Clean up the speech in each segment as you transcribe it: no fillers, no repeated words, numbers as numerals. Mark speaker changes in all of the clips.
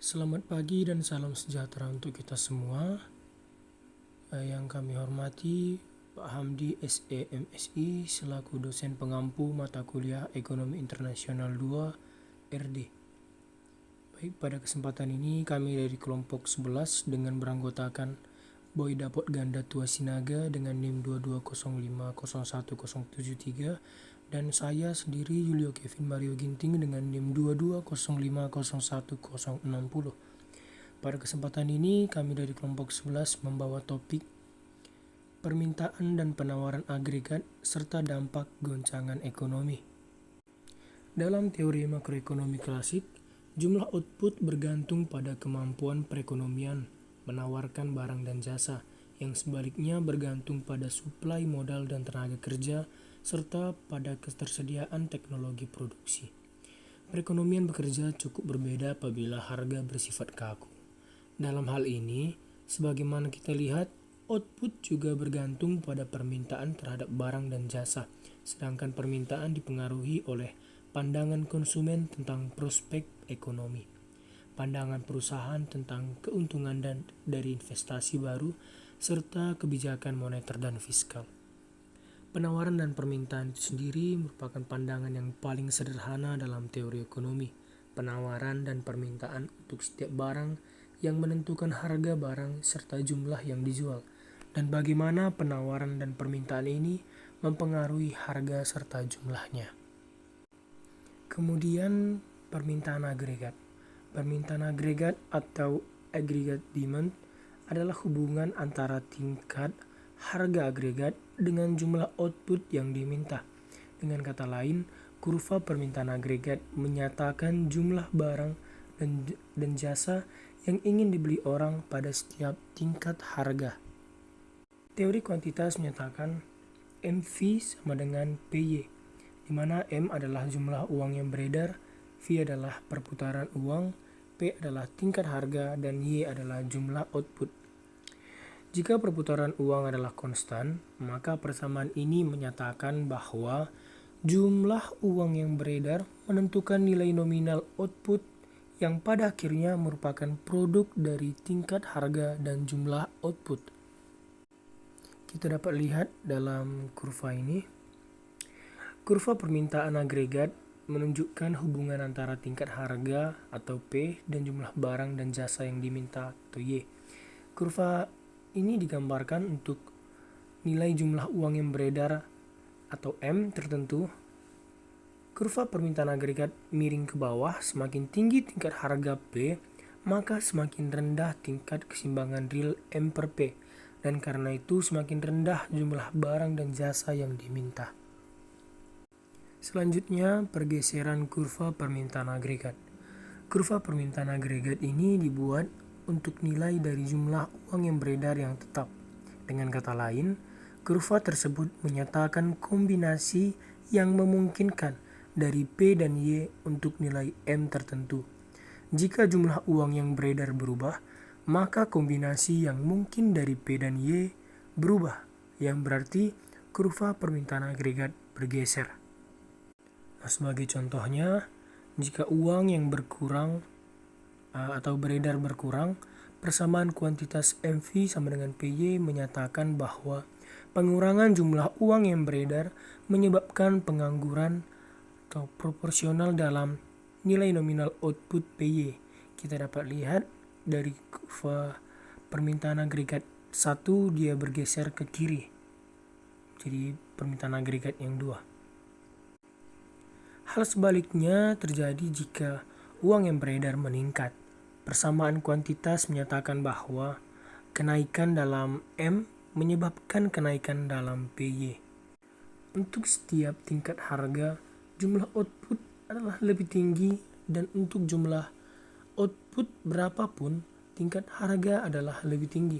Speaker 1: Selamat pagi dan salam sejahtera untuk kita semua. Yang kami hormati Pak Hamdi SE MSI selaku dosen pengampu mata kuliah Ekonomi Internasional 2 RD. Baik, pada kesempatan ini kami dari kelompok 11 dengan beranggotakan Boy Dapot Ganda Tua Sinaga dengan NIM 22050173 dan saya sendiri Julio Kevin Mario Ginting dengan NIM 22050160. Pada kesempatan ini kami dari kelompok 11 membawa topik permintaan dan penawaran agregat serta dampak goncangan ekonomi. Dalam teori makroekonomi klasik, jumlah output bergantung pada kemampuan perekonomian menawarkan barang dan jasa, yang sebaliknya bergantung pada suplai modal dan tenaga kerja serta pada ketersediaan teknologi produksi. Perekonomian bekerja cukup berbeda apabila harga bersifat kaku. Dalam hal ini, sebagaimana kita lihat, output juga bergantung pada permintaan terhadap barang dan jasa, sedangkan permintaan dipengaruhi oleh pandangan konsumen tentang prospek ekonomi, pandangan perusahaan tentang keuntungan dari investasi baru, serta kebijakan moneter dan fiskal. Penawaran dan permintaan itu sendiri merupakan pandangan yang paling sederhana dalam teori ekonomi. Penawaran dan permintaan untuk setiap barang yang menentukan harga barang serta jumlah yang dijual, dan bagaimana penawaran dan permintaan ini mempengaruhi harga serta jumlahnya. Kemudian permintaan agregat. Permintaan agregat atau aggregate demand adalah hubungan antara tingkat harga agregat dengan jumlah output yang diminta. Dengan kata lain, kurva permintaan agregat menyatakan jumlah barang dan jasa yang ingin dibeli orang pada setiap tingkat harga. Teori kuantitas menyatakan MV sama dengan PY, di mana M adalah jumlah uang yang beredar, V adalah perputaran uang, P adalah tingkat harga, dan Y adalah jumlah output. Jika perputaran uang adalah konstan, maka persamaan ini menyatakan bahwa jumlah uang yang beredar menentukan nilai nominal output yang pada akhirnya merupakan produk dari tingkat harga dan jumlah output. Kita dapat lihat dalam kurva ini, kurva permintaan agregat menunjukkan hubungan antara tingkat harga atau P dan jumlah barang dan jasa yang diminta atau Y. Kurva ini digambarkan untuk nilai jumlah uang yang beredar atau M tertentu. Kurva permintaan agregat miring ke bawah, semakin tinggi tingkat harga P, maka semakin rendah tingkat keseimbangan real M per P, dan karena itu semakin rendah jumlah barang dan jasa yang diminta. Selanjutnya, pergeseran kurva permintaan agregat. Kurva permintaan agregat ini dibuat untuk nilai dari jumlah uang yang beredar yang tetap. Dengan kata lain, kurva tersebut menyatakan kombinasi yang memungkinkan dari P dan Y untuk nilai M tertentu. Jika jumlah uang yang beredar berubah, maka kombinasi yang mungkin dari P dan Y berubah, yang berarti kurva permintaan agregat bergeser. Nah, sebagai contohnya, jika uang yang berkurang atau beredar berkurang, persamaan kuantitas MV sama dengan PY menyatakan bahwa pengurangan jumlah uang yang beredar menyebabkan pengangguran atau proporsional dalam nilai nominal output PY. Kita dapat lihat dari kurva permintaan agregat 1 dia bergeser ke kiri. Jadi permintaan agregat yang 2. Hal sebaliknya terjadi jika uang yang beredar meningkat. Persamaan kuantitas menyatakan bahwa kenaikan dalam M menyebabkan kenaikan dalam PY. Untuk setiap tingkat harga, jumlah output adalah lebih tinggi, dan untuk jumlah output berapapun, tingkat harga adalah lebih tinggi.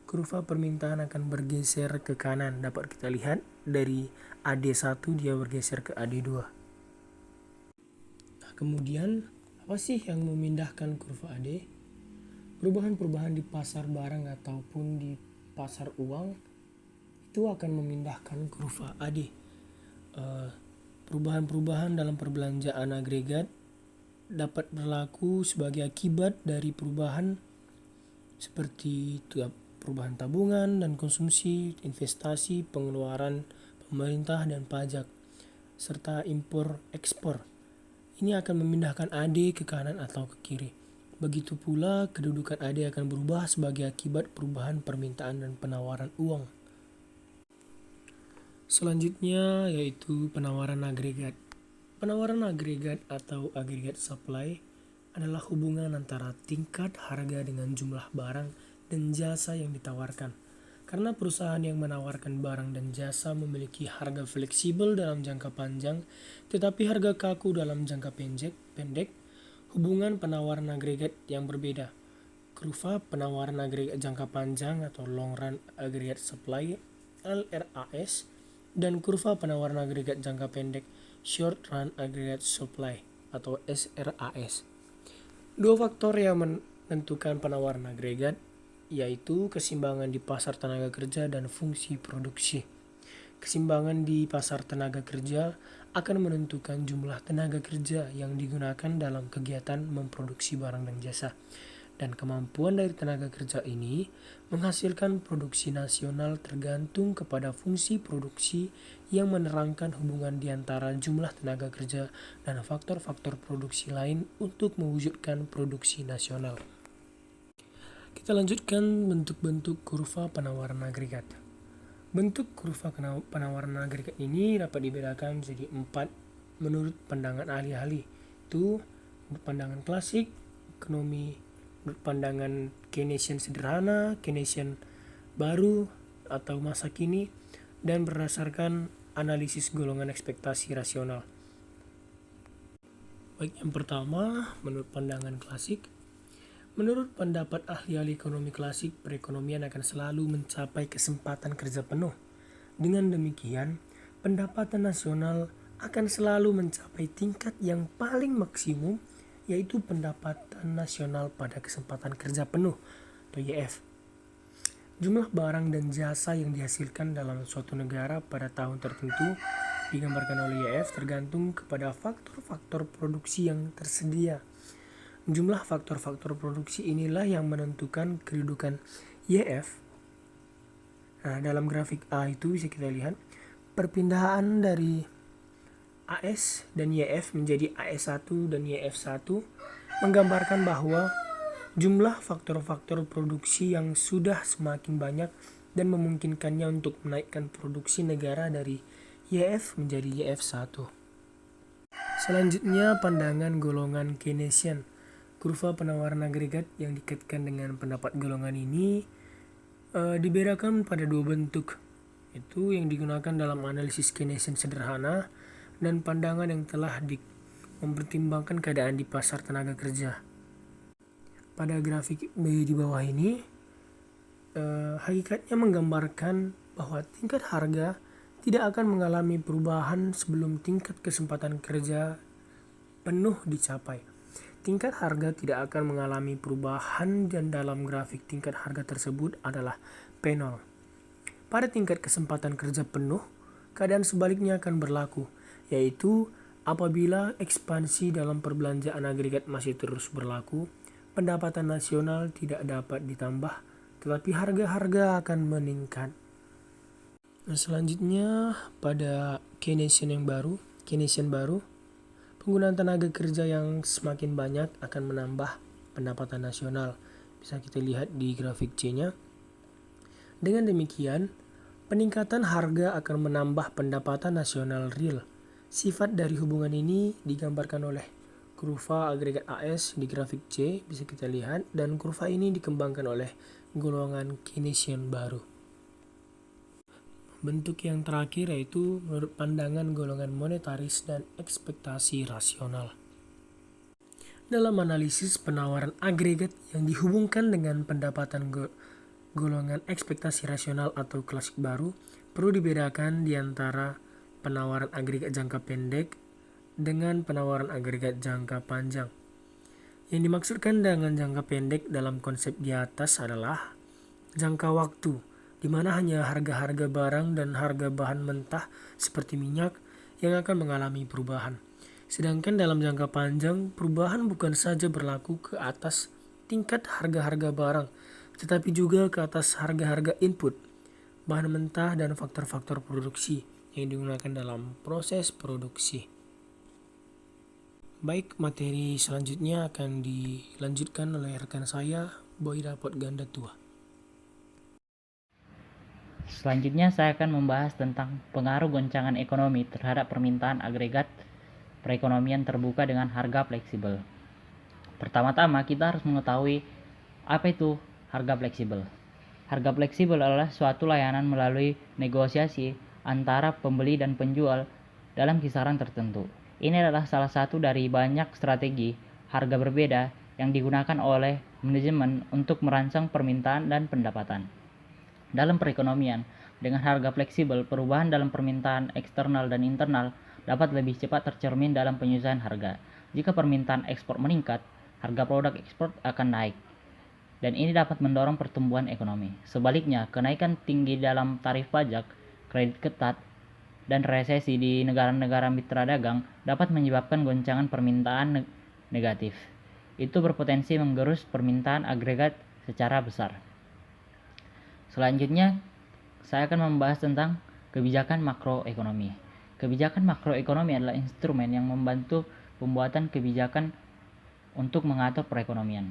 Speaker 1: Kurva permintaan akan bergeser ke kanan. Dapat kita lihat dari AD1 dia bergeser ke AD2. Nah, kemudian apa sih yang memindahkan kurva AD? Perubahan-perubahan di pasar barang ataupun di pasar uang itu akan memindahkan kurva AD. Perubahan-perubahan dalam perbelanjaan agregat dapat berlaku sebagai akibat dari perubahan seperti perubahan tabungan dan konsumsi, investasi, pengeluaran pemerintah dan pajak, serta impor-ekspor. Ini akan memindahkan AD ke kanan atau ke kiri. Begitu pula kedudukan AD akan berubah sebagai akibat perubahan permintaan dan penawaran uang. Selanjutnya yaitu penawaran agregat. Penawaran agregat atau aggregate supply adalah hubungan antara tingkat harga dengan jumlah barang dan jasa yang ditawarkan. Karena perusahaan yang menawarkan barang dan jasa memiliki harga fleksibel dalam jangka panjang, tetapi harga kaku dalam jangka pendek, hubungan penawaran agregat yang berbeda. Kurva penawaran agregat jangka panjang atau long run aggregate supply (LRAS) dan kurva penawaran agregat jangka pendek short run aggregate supply atau SRAS. Dua faktor yang menentukan penawaran agregat yaitu keseimbangan di pasar tenaga kerja dan fungsi produksi. Keseimbangan di pasar tenaga kerja akan menentukan jumlah tenaga kerja yang digunakan dalam kegiatan memproduksi barang dan jasa. Dan kemampuan dari tenaga kerja ini menghasilkan produksi nasional tergantung kepada fungsi produksi yang menerangkan hubungan di antara jumlah tenaga kerja dan faktor-faktor produksi lain untuk mewujudkan produksi nasional. Kita lanjutkan bentuk-bentuk kurva penawaran agregat. Bentuk kurva penawaran agregat ini dapat dibedakan menjadi 4 menurut pandangan ahli-ahli. Itu menurut pandangan klasik, ekonomi, menurut pandangan Keynesian sederhana, Keynesian baru atau masa kini, dan berdasarkan analisis golongan ekspektasi rasional. Baik, yang pertama, menurut pandangan klasik. Menurut pendapat ahli-ahli ekonomi klasik, perekonomian akan selalu mencapai kesempatan kerja penuh. Dengan demikian, pendapatan nasional akan selalu mencapai tingkat yang paling maksimum, yaitu pendapatan nasional pada kesempatan kerja penuh atau YF. Jumlah barang dan jasa yang dihasilkan dalam suatu negara pada tahun tertentu digambarkan oleh YF tergantung kepada faktor-faktor produksi yang tersedia. Jumlah faktor-faktor produksi inilah yang menentukan kedudukan YF. Nah, dalam grafik A itu bisa kita lihat perpindahan dari AS dan YF menjadi AS1 dan YF1 menggambarkan bahwa jumlah faktor-faktor produksi yang sudah semakin banyak dan memungkinkannya untuk menaikkan produksi negara dari YF menjadi YF1. Selanjutnya pandangan golongan Keynesian. Kurva penawaran agregat yang dikaitkan dengan pendapat golongan ini dibedakan pada dua bentuk, itu yang digunakan dalam analisis Keynesian sederhana dan pandangan yang telah mempertimbangkan keadaan di pasar tenaga kerja. Pada grafik B di bawah ini, hakikatnya menggambarkan bahwa tingkat harga tidak akan mengalami perubahan sebelum tingkat kesempatan kerja penuh dicapai. Tingkat harga tidak akan mengalami perubahan dan dalam grafik tingkat harga tersebut adalah P0. Pada tingkat kesempatan kerja penuh, keadaan sebaliknya akan berlaku, yaitu apabila ekspansi dalam perbelanjaan agregat masih terus berlaku, pendapatan nasional tidak dapat ditambah, tetapi harga-harga akan meningkat. Nah, selanjutnya pada Keynesian baru, penggunaan tenaga kerja yang semakin banyak akan menambah pendapatan nasional. Bisa kita lihat di grafik C-nya. Dengan demikian, peningkatan harga akan menambah pendapatan nasional real. Sifat dari hubungan ini digambarkan oleh kurva agregat AS di grafik C, bisa kita lihat, dan kurva ini dikembangkan oleh golongan Keynesian baru. Bentuk yang terakhir yaitu menurut pandangan golongan monetaris dan ekspektasi rasional. Dalam analisis penawaran agregat yang dihubungkan dengan pendapatan golongan ekspektasi rasional atau klasik baru, perlu dibedakan di antara penawaran agregat jangka pendek dengan penawaran agregat jangka panjang. Yang dimaksudkan dengan jangka pendek dalam konsep di atas adalah jangka waktu, di mana hanya harga-harga barang dan harga bahan mentah seperti minyak yang akan mengalami perubahan. Sedangkan dalam jangka panjang, perubahan bukan saja berlaku ke atas tingkat harga-harga barang, tetapi juga ke atas harga-harga input, bahan mentah, dan faktor-faktor produksi yang digunakan dalam proses produksi. Baik, materi selanjutnya akan dilanjutkan oleh rekan saya, Boy Dapot Ganda Tua.
Speaker 2: Selanjutnya saya akan membahas tentang pengaruh goncangan ekonomi terhadap permintaan agregat perekonomian terbuka dengan harga fleksibel. Pertama-tama kita harus mengetahui apa itu harga fleksibel. Harga fleksibel adalah suatu layanan melalui negosiasi antara pembeli dan penjual dalam kisaran tertentu. Ini adalah salah satu dari banyak strategi harga berbeda yang digunakan oleh manajemen untuk merangsang permintaan dan pendapatan. Dalam perekonomian, dengan harga fleksibel, perubahan dalam permintaan eksternal dan internal dapat lebih cepat tercermin dalam penyesuaian harga. Jika permintaan ekspor meningkat, harga produk ekspor akan naik, dan ini dapat mendorong pertumbuhan ekonomi. Sebaliknya, kenaikan tinggi dalam tarif pajak, kredit ketat, dan resesi di negara-negara mitra dagang dapat menyebabkan goncangan permintaan negatif. Itu berpotensi menggerus permintaan agregat secara besar. Selanjutnya, saya akan membahas tentang kebijakan makroekonomi. Kebijakan makroekonomi adalah instrumen yang membantu pembuatan kebijakan untuk mengatur perekonomian.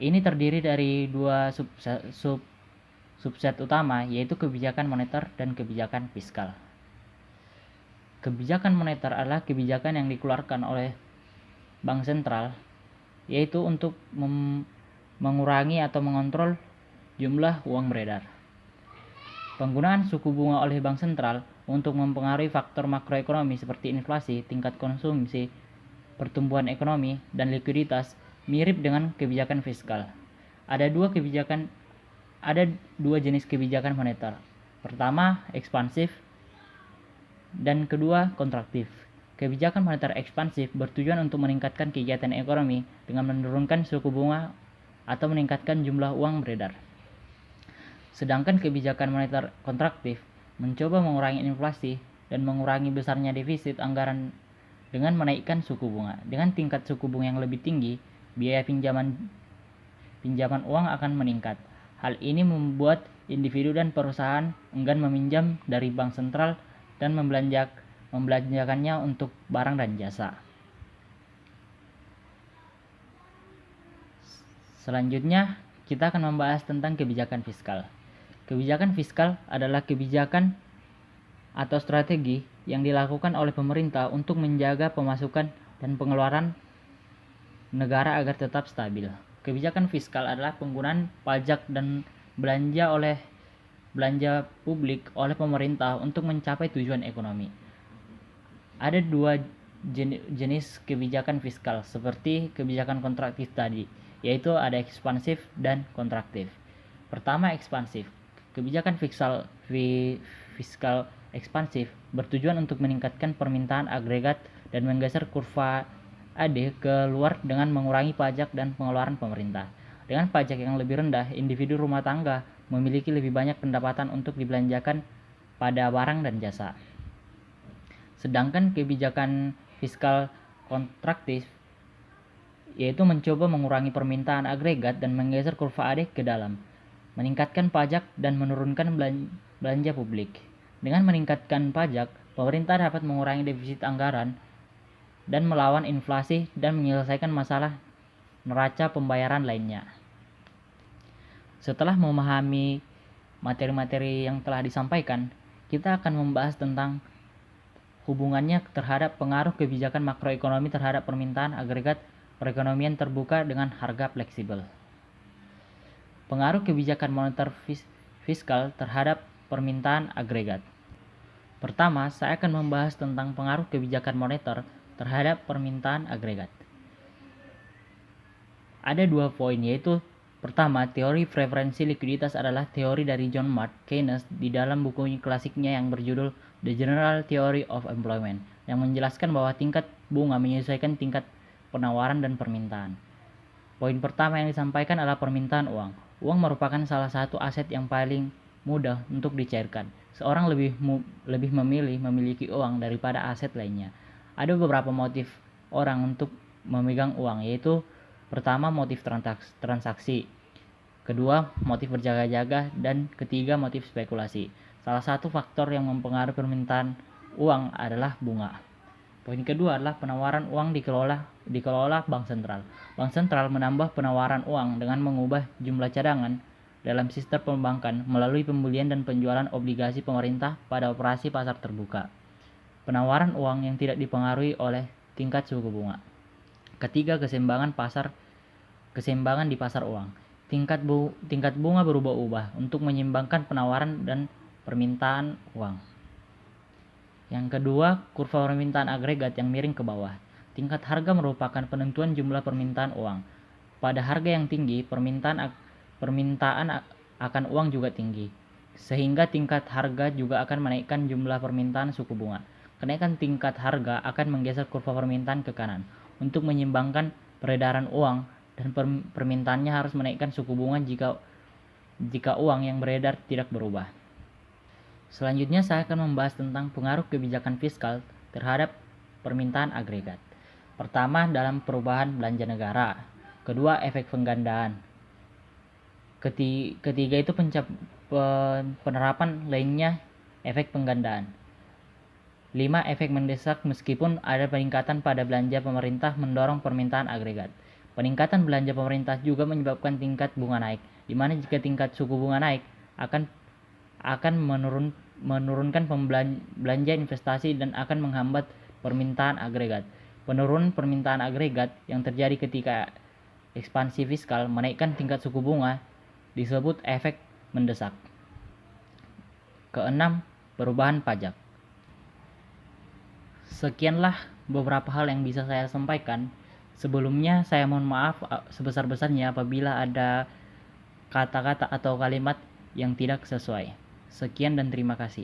Speaker 2: Ini terdiri dari dua subset utama, yaitu kebijakan moneter dan kebijakan fiskal. Kebijakan moneter adalah kebijakan yang dikeluarkan oleh bank sentral, yaitu untuk mengurangi atau mengontrol jumlah uang beredar. Penggunaan suku bunga oleh bank sentral untuk mempengaruhi faktor makroekonomi seperti inflasi, tingkat konsumsi, pertumbuhan ekonomi, dan likuiditas mirip dengan kebijakan fiskal. Ada dua jenis kebijakan moneter. Pertama, ekspansif, dan kedua, kontraktif. Kebijakan moneter ekspansif bertujuan untuk meningkatkan kegiatan ekonomi dengan menurunkan suku bunga atau meningkatkan jumlah uang beredar. Sedangkan kebijakan moneter kontraktif mencoba mengurangi inflasi dan mengurangi besarnya defisit anggaran dengan menaikkan suku bunga. Dengan tingkat suku bunga yang lebih tinggi, biaya pinjaman uang akan meningkat. Hal ini membuat individu dan perusahaan enggan meminjam dari bank sentral dan membelanjakannya untuk barang dan jasa. Selanjutnya, kita akan membahas tentang kebijakan fiskal. Kebijakan fiskal adalah kebijakan atau strategi yang dilakukan oleh pemerintah untuk menjaga pemasukan dan pengeluaran negara agar tetap stabil. Kebijakan fiskal adalah penggunaan pajak dan belanja publik oleh pemerintah untuk mencapai tujuan ekonomi. Ada dua jenis kebijakan fiskal seperti kebijakan kontraktif tadi, yaitu ada ekspansif dan kontraktif. Pertama, ekspansif. Kebijakan fiskal ekspansif bertujuan untuk meningkatkan permintaan agregat dan menggeser kurva AD keluar dengan mengurangi pajak dan pengeluaran pemerintah. Dengan pajak yang lebih rendah, individu rumah tangga memiliki lebih banyak pendapatan untuk dibelanjakan pada barang dan jasa. Sedangkan kebijakan fiskal kontraktif yaitu mencoba mengurangi permintaan agregat dan menggeser kurva AD ke dalam, meningkatkan pajak dan menurunkan belanja publik. Dengan meningkatkan pajak, pemerintah dapat mengurangi defisit anggaran dan melawan inflasi dan menyelesaikan masalah neraca pembayaran lainnya. Setelah memahami materi-materi yang telah disampaikan, kita akan membahas tentang hubungannya terhadap pengaruh kebijakan makroekonomi terhadap permintaan agregat perekonomian terbuka dengan harga fleksibel. Pengaruh kebijakan moneter fiskal terhadap permintaan agregat. Pertama, saya akan membahas tentang pengaruh kebijakan moneter terhadap permintaan agregat. Ada dua poin, yaitu pertama, teori preferensi likuiditas adalah teori dari John Maynard Keynes di dalam buku klasiknya yang berjudul The General Theory of Employment, yang menjelaskan bahwa tingkat bunga menyesuaikan tingkat penawaran dan permintaan. Poin pertama yang disampaikan adalah permintaan uang. Uang merupakan salah satu aset yang paling mudah untuk dicairkan. Seorang lebih memilih memiliki uang daripada aset lainnya. Ada beberapa motif orang untuk memegang uang, yaitu pertama motif transaksi, kedua motif berjaga-jaga, dan ketiga motif spekulasi. Salah satu faktor yang mempengaruhi permintaan uang adalah bunga. Poin kedua adalah penawaran uang dikelola bank sentral. Bank sentral menambah penawaran uang dengan mengubah jumlah cadangan dalam sistem perbankan melalui pembelian dan penjualan obligasi pemerintah pada operasi pasar terbuka. Penawaran uang yang tidak dipengaruhi oleh tingkat suku bunga. Ketiga, keseimbangan di pasar uang. Tingkat bunga berubah-ubah untuk menyeimbangkan penawaran dan permintaan uang. Yang kedua, kurva permintaan agregat yang miring ke bawah. Tingkat harga merupakan penentuan jumlah permintaan uang. Pada harga yang tinggi, permintaan akan uang juga tinggi, sehingga tingkat harga juga akan menaikkan jumlah permintaan suku bunga. Kenaikan tingkat harga akan menggeser kurva permintaan ke kanan. Untuk menyeimbangkan peredaran uang dan permintaannya harus menaikkan suku bunga jika uang yang beredar tidak berubah. Selanjutnya saya akan membahas tentang pengaruh kebijakan fiskal terhadap permintaan agregat. Pertama, dalam perubahan belanja negara. Kedua, efek penggandaan. Ketiga itu penerapan lainnya efek penggandaan. 5. Efek mendesak. Meskipun ada peningkatan pada belanja pemerintah mendorong permintaan agregat. Peningkatan belanja pemerintah juga menyebabkan tingkat bunga naik, di mana jika tingkat suku bunga naik akan menurunkan belanja investasi dan akan menghambat permintaan agregat. Penurunan permintaan agregat yang terjadi ketika ekspansi fiskal menaikkan tingkat suku bunga disebut efek mendesak. Keenam, perubahan pajak. Sekianlah beberapa hal yang bisa saya sampaikan. Sebelumnya saya mohon maaf sebesar-besarnya apabila ada kata-kata atau kalimat yang tidak sesuai. Sekian dan terima kasih.